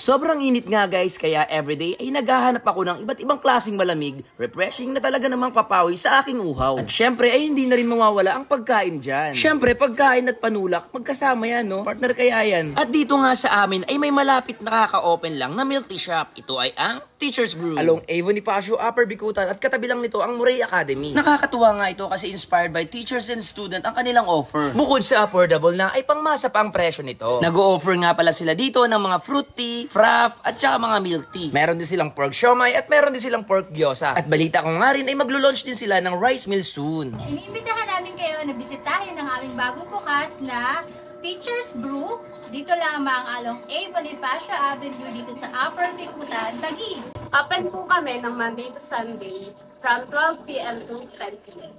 Sobrang init nga guys, kaya everyday ay naghahanap ako ng iba't ibang klaseng malamig, refreshing na talaga namang papawi sa aking uhaw. At syempre ay hindi na rin mawawala ang pagkain dyan. Syempre pagkain at panulak, magkasama yan no? Partner kaya yan. At dito nga sa amin ay may malapit na kaka-open lang na milk tea shop. Ito ay ang Teacher's Brew. Along Avon Bonifacio, Upper Bicutan at katabi lang nito ang Muray Academy. Nakakatuwa nga ito kasi inspired by teachers and student ang kanilang offer. Bukod sa affordable na ay pangmasa pa ang presyo nito. Nag-o-offer nga pala sila dito ng mga fruit tea, frappe, at saka mga milk tea. Meron din silang pork siomai at meron din silang pork gyoza. At balita ko nga rin ay maglo-launch din sila ng rice mill soon. Iniimbitahan namin kayo na bisitahin ang aming bagong bukas na Teacher's Brew. Dito lamang along A. Bonifacio Avenue dito sa Upper Bicutan, Taguig. Open po kami ng Monday to Sunday from 12 p.m. to 10 p.m.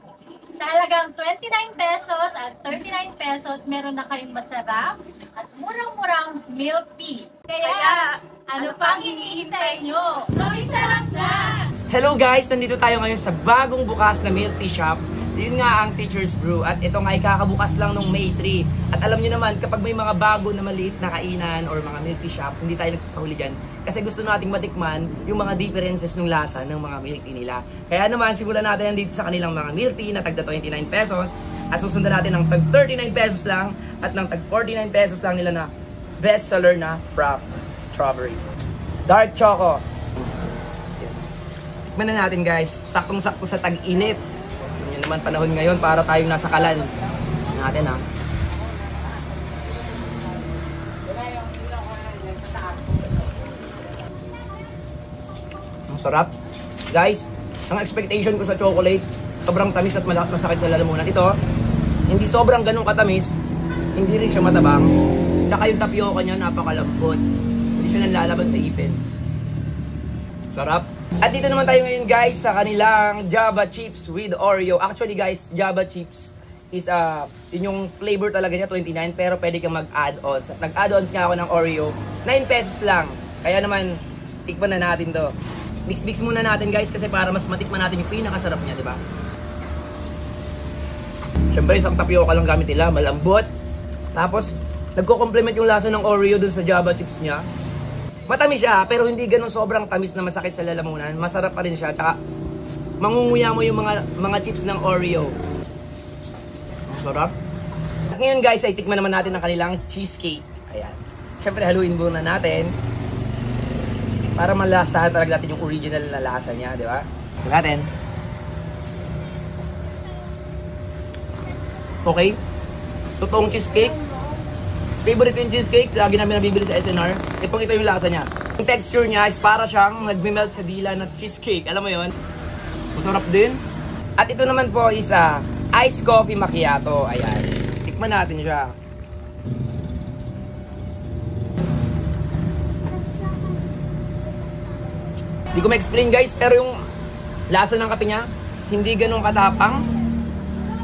Sa halagang 29 pesos at 39 pesos, meron na kayong masarap at murang-murang milk tea. Kaya ano pang hinihintay nyo? May sarap na! Hello guys! Nandito tayo ngayon sa bagong bukas na milk tea shop. Yun nga ang Teacher's Brew at ito nga ay kakabukas lang nung May 3. At alam niyo naman, kapag may mga bago na maliit na kainan or mga milk tea shop, hindi tayo nagpapahuli dyan. Kasi gusto nating matikman yung mga differences ng lasa ng mga milk tea nila. Kaya naman, simulan natin dito sa kanilang mga milk tea na tagda 29 pesos. At susundan natin ng tag 39 pesos lang at ng tag 49 pesos lang nila na bestseller na Frappe Strawberry. Dark Choco. Tikman na natin guys. Saktong-sakto sa tag-init. Yan naman panahon ngayon para tayong nasa kalan. Natin ha. Ang sarap. Guys, ang expectation ko sa chocolate, sobrang tamis at masakit sa lalamunan. Ito, hindi sobrang ganun katamis, hindi rin siya matabang. Tsaka yung tapioca niya, napakalambot. Hindi siya nalalaban sa ipin. Sarap. At dito naman tayo ngayon guys sa kanilang Java Chips with Oreo. Actually guys, Java Chips is yun yung flavor talaga niya, 29, pero pwede kang mag-add-ons. Nag-add-ons nga ako ng Oreo, 9 pesos lang. Kaya naman, tikman na natin to. Mix-mix muna natin guys kasi para mas matikman natin yung pinakasarap niya, di ba? Siyempre, isang tapioca lang gamit nila, malambot. Tapos, nagko-complement yung lasa ng Oreo dun sa Java Chips niya. Matamis siya, pero hindi ganun sobrang tamis na masakit sa lalamunan. Masarap pa rin siya, tsaka mangunguya mo yung mga chips ng Oreo. Sarap. At ngayon guys, ay tikman naman natin ang kanilang cheesecake. Ayan. Siyempre, haluin muna natin. Para malasahan talaga natin yung original na lasa niya, di ba? Tignan natin. Okay. Totoong cheesecake. Favorite yung cheesecake. Lagi namin nabibili sa SNR. Ito yung lasa niya. Yung texture niya is para siyang nagme-melt sa dila na cheesecake. Alam mo yon? Masarap din. At ito naman po is iced coffee macchiato. Ayan. Tikman natin siya. Hindi ko ma-explain guys, pero yung lasa ng kape niya, hindi ganun katapang.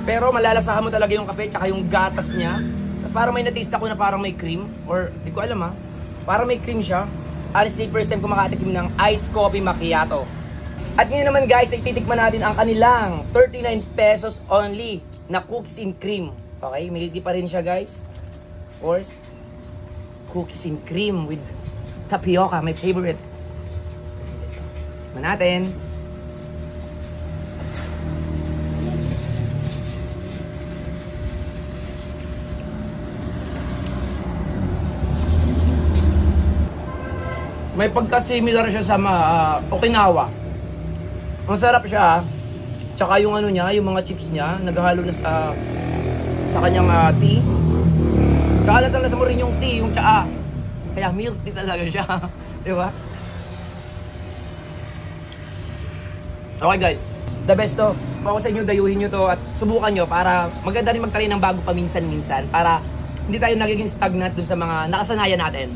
Pero malalasahan mo talaga yung kape, tsaka yung gatas niya. Tapos parang may na-taste ako na parang may cream. Or, hindi ko alam ha. Parang may cream siya. Honestly, first time ko makatikim ng iced coffee macchiato. At ngayon naman guys, ay titikman natin ang kanilang 39 pesos only na cookies and cream. Okay, milky pa rin siya guys. Of course, cookies and cream with tapioca, my favorite. Tikman natin. May pagka-similar siya sa Okinawa. Ang sarap siya. Tsaka yung ano niya, yung mga chips niya, naghahalo na sa kanyang tea. Tsaka lasang-lasa mo rin yung tea, yung tsaa. Kaya milk tea talaga siya. Di ba? Okay guys, the best to. Kung ako sa inyo, dayuhin nyo to at subukan nyo para maganda rin magtry ng bago paminsan-minsan. Para hindi tayo nagiging stagnant dun sa mga nakasanayan natin.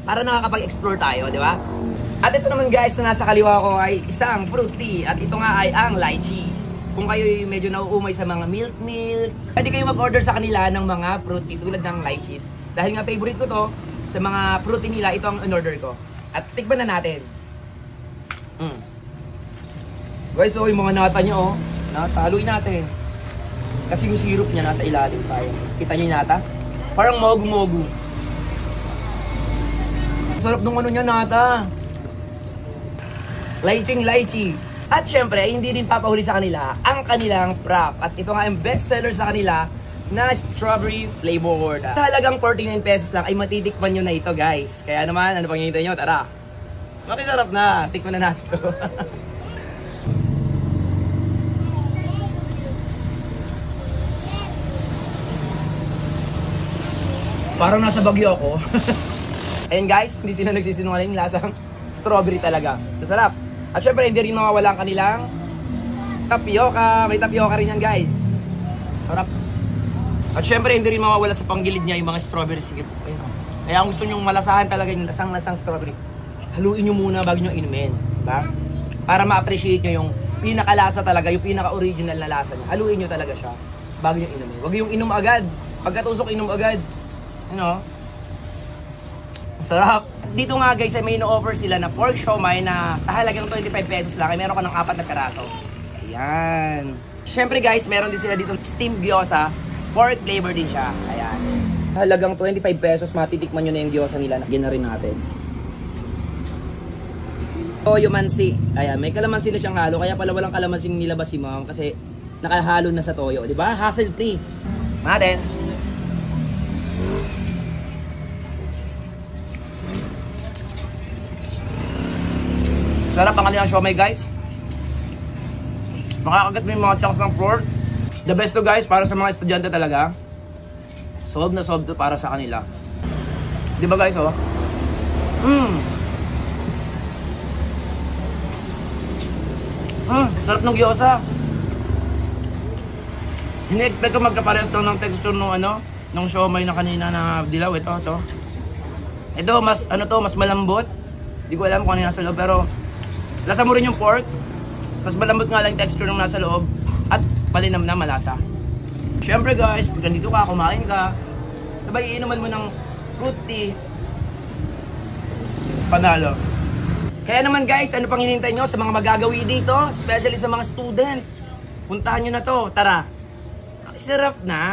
Para nakakapag-explore tayo, di ba? At ito naman guys na nasa kaliwa ko ay isang fruit tea. At ito nga ay ang lychee. Kung kayo medyo nauumay sa mga milk, pwede kayo mag-order sa kanila ng mga fruit tea tulad ng lychee. Dahil nga favorite ko to, sa mga fruit tea nila, ito ang in-order ko. At tikman na natin. Guys, so yung mga nata niya, nataluin natin. Kasi yung syrup niya nasa ilalim tayo. Kita niyo yung nata? Parang mogu-mogu. sarap nung ano niya nata. Lychee. At syempre, hindi din papahuli sa kanila ang kanilang prop. At ito nga yung bestseller sa kanila na strawberry flavored. Halagang 49 pesos lang ay matitikman nyo na ito, guys. Kaya naman, ano pang hihintay nyo? Tara! Makisarap na. Tikman na natin ito. Parang nasa Baguio ako. Ayun guys, hindi sila nagsisinungaling, lasang strawberry talaga. Masarap. At syempre, hindi rin mawawala ang kanilang tapioca. May tapioca rin yan guys. Sarap. At syempre, hindi rin mawawala sa panggilid niya yung mga strawberry. Sige po. Kaya kung gusto nyo malasahan talaga yung lasang-lasang strawberry, haluin nyo muna bago nyo inumin. Diba? Para ma-appreciate nyo yung pinakalasa talaga, yung pinaka-original na lasa niya. Haluin nyo talaga siya bago nyo inumin. Huwag yung inom agad. Pagkatusok, inom agad. Ano? Masarap. Dito nga guys ay may ino-offer sila na pork siomai na sa halagang 25 pesos lang ay meron ka ng 4 na peraso. Ayan. Siyempre guys, meron din sila dito steamed gyoza. Pork flavor din siya. Ayan. Halagang 25 pesos, matitikman nyo na yung gyoza nila. Lagyan na rin natin. Toyo mansi. Ayan, may kalamansi na siyang halo. Kaya pala walang kalamansing nilabas si ma'am kasi nakahalo na sa toyo. Diba? Hassle free. Natin. Sarap ang kanilang siomai guys. Makakagat mo yung mga chunks ng pork. The best to guys para sa mga estudyante talaga. Solve na solve to para sa kanila. Di ba guys oh? Sarap ng gyoza. Ini-expect ko magkaparehas lang ng texture ng ano, ng siomai na kanina na dilaw. Ito mas ano to, mas malambot. Di ko alam kung ano yung nasa loob pero lasa mo rin yung pork. Mas malambot nga lang yung texture ng nasa loob. At malinam na malasa. Siyempre guys, pag nandito ka, kumain ka, sabay iinuman mo ng fruit tea. Panalo. Kaya naman guys, ano pang hinihintay nyo sa mga magagawi dito? Especially sa mga student. Puntahan nyo na to. Tara. Sarap na.